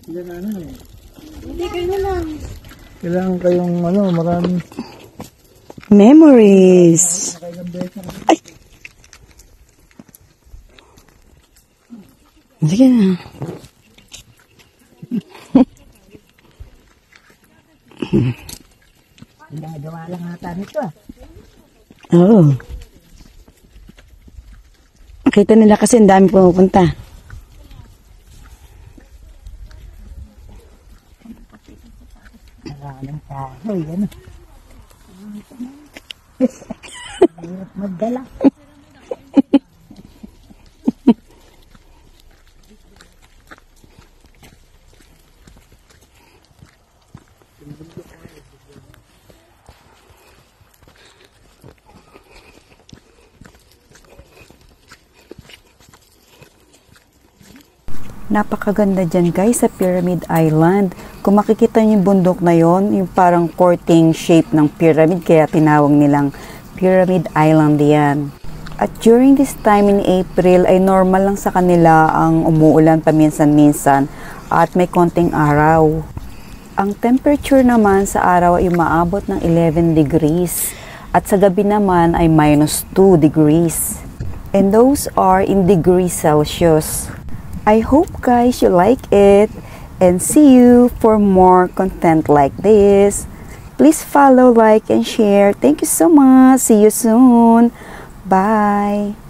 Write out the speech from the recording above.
Hindi kayo na lang. Kailangan kayong maraming memories. Ay! Sige na. Gagawa lang ata nito Oo. Kita nila kasi ang dami pumupunta. Maraming kahoy, ano? Magdala. Napakaganda dyan guys sa Pyramid Island. Kung makikita niyo yung bundok na yon, yung parang courting shape ng pyramid, kaya tinawag nilang Pyramid Island yan. At during this time in April ay normal lang sa kanila ang umuulan paminsan-minsan at may konting araw. Ang temperature naman sa araw ay umaabot ng 11 degrees at sa gabi naman ay -2 degrees. And those are in degrees Celsius. I hope guys you like it and see you for more content like this. Please follow, like, and share. Thank you so much. See you soon. Bye.